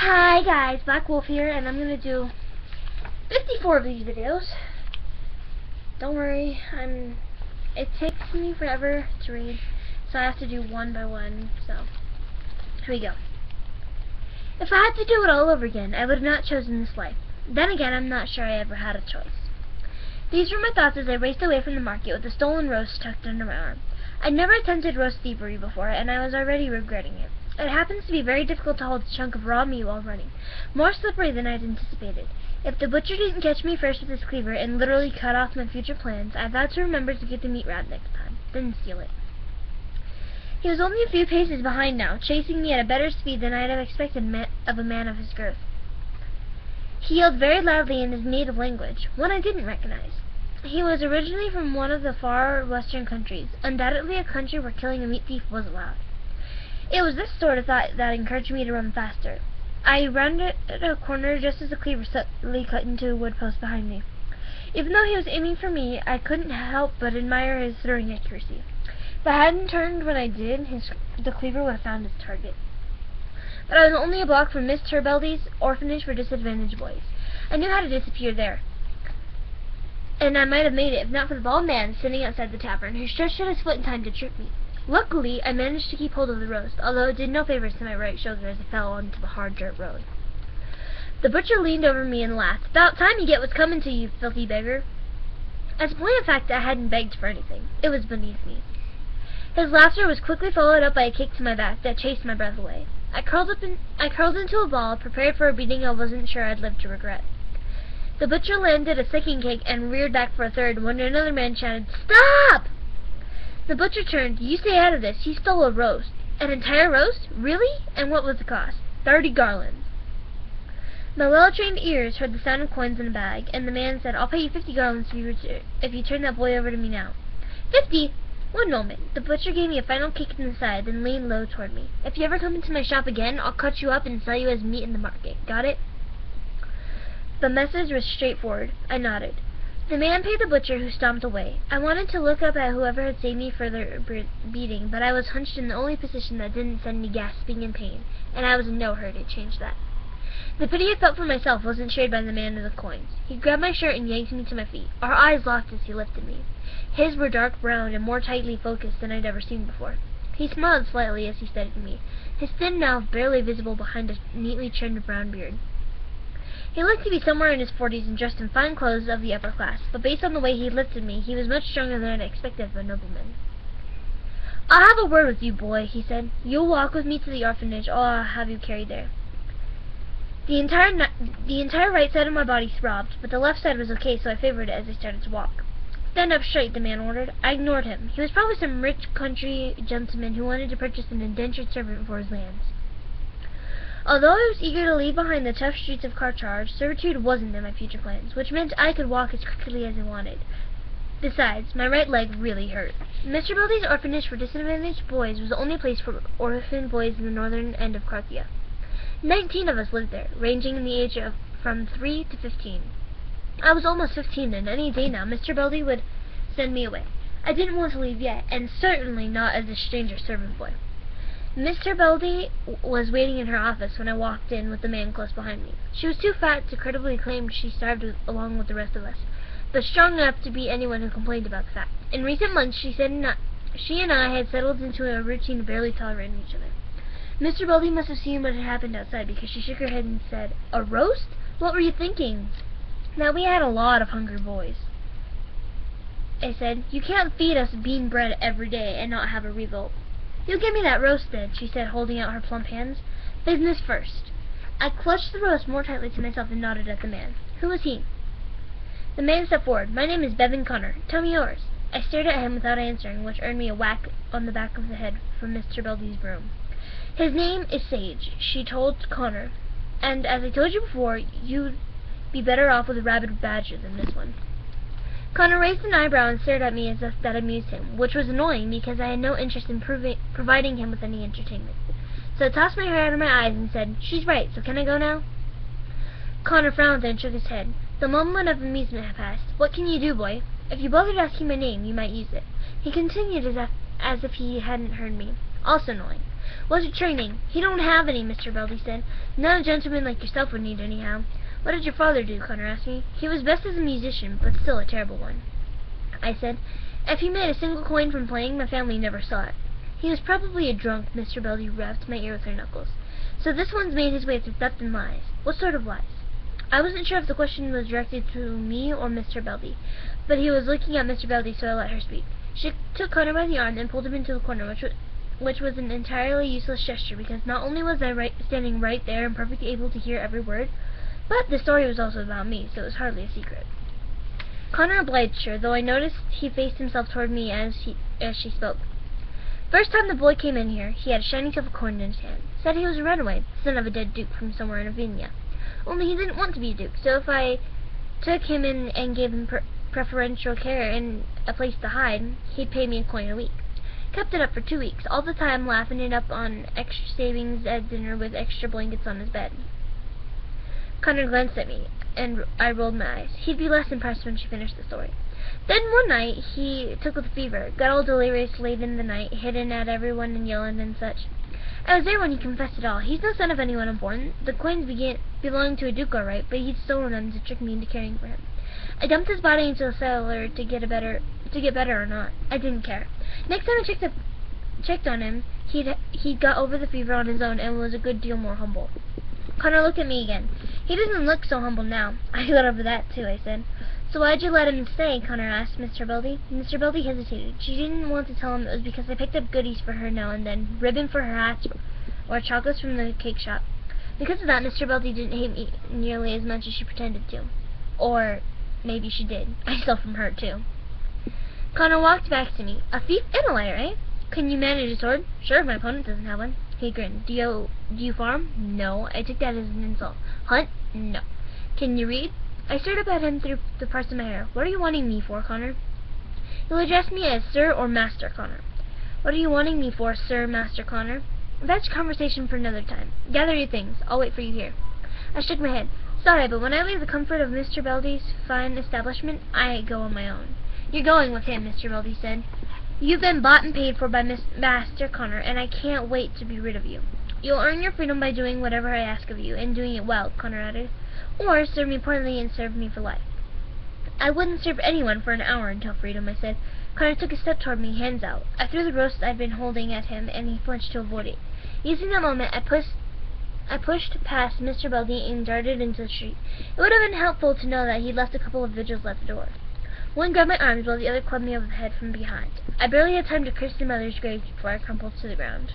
Hi guys, Black Wolf here, and I'm going to do 54 of these videos. Don't worry, it takes me forever to read, so I have to do one by one, so here we go. If I had to do it all over again, I would have not chosen this life. Then again, I'm not sure I ever had a choice. These were my thoughts as I raced away from the market with a stolen roast tucked under my arm. I'd never attempted roast thievery before, and I was already regretting it. It happens to be very difficult to hold a chunk of raw meat while running, more slippery than I'd anticipated. If the butcher didn't catch me first with his cleaver and literally cut off my future plans, I vowed to remember to get the meat round next time, then steal it. He was only a few paces behind now, chasing me at a better speed than I'd have expected of a man of his girth. He yelled very loudly in his native language, one I didn't recognize. He was originally from one of the far western countries, undoubtedly a country where killing a meat thief was allowed. It was this sort of thought that encouraged me to run faster. I rounded a corner just as the cleaver suddenly cut into a wood post behind me. Even though he was aiming for me, I couldn't help but admire his throwing accuracy. If I hadn't turned when I did, the cleaver would have found its target. But I was only a block from Miss Terbeldy's orphanage for disadvantaged boys. I knew how to disappear there, and I might have made it if not for the bald man sitting outside the tavern, who stretched out his foot in time to trip me. Luckily, I managed to keep hold of the roast, although it did no favors to my right shoulder as I fell onto the hard dirt road. The butcher leaned over me and laughed. "About time you get what's coming to you, filthy beggar." As a point of fact, I hadn't begged for anything. It was beneath me. His laughter was quickly followed up by a kick to my back that chased my breath away. I curled into a ball, prepared for a beating I wasn't sure I'd live to regret. The butcher landed a second kick and reared back for a third when another man shouted, "Stop!" The butcher turned. "You stay out of this. He stole a roast." "An entire roast? Really? And what was the cost?" 30 garlands. My well-trained ears heard the sound of coins in a bag, and the man said, "I'll pay you 50 garlands if you turn that boy over to me now." 50? One moment. The butcher gave me a final kick in the side, then leaned low toward me. "If you ever come into my shop again, I'll cut you up and sell you as meat in the market. Got it?" The message was straightforward. I nodded. The man paid the butcher, who stomped away. I wanted to look up at whoever had saved me further beating, but I was hunched in the only position that didn't send me gasping in pain, and I was in no hurry to change that. The pity I felt for myself wasn't shared by the man of the coins. He grabbed my shirt and yanked me to my feet. Our eyes locked as he lifted me. His were dark brown and more tightly focused than I'd ever seen before. He smiled slightly as he studied me, his thin mouth barely visible behind a neatly trimmed brown beard. He looked to be somewhere in his 40s and dressed in fine clothes of the upper class, but based on the way he lifted me, he was much stronger than I'd expected of a nobleman. "I'll have a word with you, boy," he said. "You'll walk with me to the orphanage, or I'll have you carried there." The entire right side of my body throbbed, but the left side was okay, so I favored it as I started to walk. "Stand up straight," the man ordered. I ignored him. He was probably some rich country gentleman who wanted to purchase an indentured servant for his lands. Although I was eager to leave behind the tough streets of Carthage, servitude wasn't in my future plans, which meant I could walk as quickly as I wanted. Besides, my right leg really hurt. Mr. Beldy's orphanage for disadvantaged boys was the only place for orphan boys in the northern end of Carthia. 19 of us lived there, ranging in the age of from 3 to 15. I was almost 15, and any day now Mr. Beldy would send me away. I didn't want to leave yet, and certainly not as a stranger servant boy. Mr. Beldy was waiting in her office when I walked in with the man close behind me. She was too fat to credibly claim she starved along with the rest of us, but strong enough to beat anyone who complained about the fact. In recent months, she and I had settled into a routine of barely tolerating each other. Mr. Beldy must have seen what had happened outside, because she shook her head and said, "A roast? What were you thinking?" Now, we had a lot of hungry boys. I said, "You can't feed us bean bread every day and not have a revolt." "You give me that roast then," she said, holding out her plump hands. "Business first." I clutched the roast more tightly to myself and nodded at the man. "Who is he?" The man stepped forward. "My name is Bevan Connor. Tell me yours." I stared at him without answering, which earned me a whack on the back of the head from Mr. Beldy's broom. "His name is Sage," she told Connor, "and as I told you before, you'd be better off with a rabid badger than this one." Connor raised an eyebrow and stared at me as if that amused him, which was annoying because I had no interest in providing him with any entertainment. So I tossed my hair out of my eyes and said, "She's right, so can I go now?" Connor frowned and shook his head. The moment of amusement had passed. "What can you do, boy? If you bothered asking my name, you might use it." He continued as if he hadn't heard me. Also annoying. What's your training? He don't have any, Mr. Beldy said. None a gentleman like yourself would need anyhow. What did your father do? Connor asked me. He was best as a musician, but still a terrible one, I said. If he made a single coin from playing, my family never saw it. He was probably a drunk, Mr. Beldy rapped my ear with her knuckles. So this one's made his way through theft and lies. What sort of lies? I wasn't sure if the question was directed to me or Mr. Beldy, but he was looking at Mr. Beldy, so I let her speak. She took Connor by the arm and pulled him into the corner, which was an entirely useless gesture, because not only was I standing right there and perfectly able to hear every word, but the story was also about me, so it was hardly a secret. Connor obliged her, though I noticed he faced himself toward me as she spoke. First time the boy came in here, he had a shiny silver coin in his hand. Said he was a runaway, son of a dead duke from somewhere in Avinia. Only he didn't want to be a duke, so if I took him in and gave him preferential care and a place to hide, he'd pay me a coin a week. Kept it up for 2 weeks, all the time laughing it up on extra savings at dinner with extra blankets on his bed. Connor glanced at me, and I rolled my eyes. He'd be less impressed when she finished the story. Then one night, he took with fever, got all delirious late in the night, hitting at everyone and yelling and such. I was there when he confessed it all. He's no son of anyone important. The coins belonged to a duke all right, but he'd stolen them to trick me into caring for him. I dumped his body into a cellar to get better or not. I didn't care. Next time I checked on him, he'd got over the fever on his own and was a good deal more humble. Connor looked at me again. He doesn't look so humble now. I got over that too, I said. So why'd you let him stay? Connor asked Mr. Beldy. Mr. Beldy hesitated. She didn't want to tell him it was because I picked up goodies for her now and then, ribbon for her hats, or chocolates from the cake shop. Because of that, Mr. Beldy didn't hate me nearly as much as she pretended to. Or maybe she did. I stole from her too. Connor walked back to me. A thief and a liar, eh? Can you manage a sword? Sure, my opponent doesn't have one. He grinned. Do you farm? No. I took that as an insult. Hunt? No. Can you read? I stared up at him through the parts of my hair. What are you wanting me for, Connor? You'll address me as Sir or Master Connor. What are you wanting me for, Sir, Master Connor? That's conversation for another time. Gather your things. I'll wait for you here. I shook my head. Sorry, but when I leave the comfort of Mr. Beldy's fine establishment, I go on my own. You're going with him, Mr. Beldy said. You've been bought and paid for by Master Connor, and I can't wait to be rid of you. You'll earn your freedom by doing whatever I ask of you, and doing it well, Connor added. Or serve me poorly and serve me for life. I wouldn't serve anyone for an hour until freedom, I said. Connor took a step toward me, hands out. I threw the roast I'd been holding at him, and he flinched to avoid it. Using that moment, I pushed past Mr. Beldy and darted into the street. It would have been helpful to know that he'd left a couple of vigils at the door. One grabbed my arms while the other clubbed me over the head from behind. I barely had time to curse the mother's grave before I crumpled to the ground.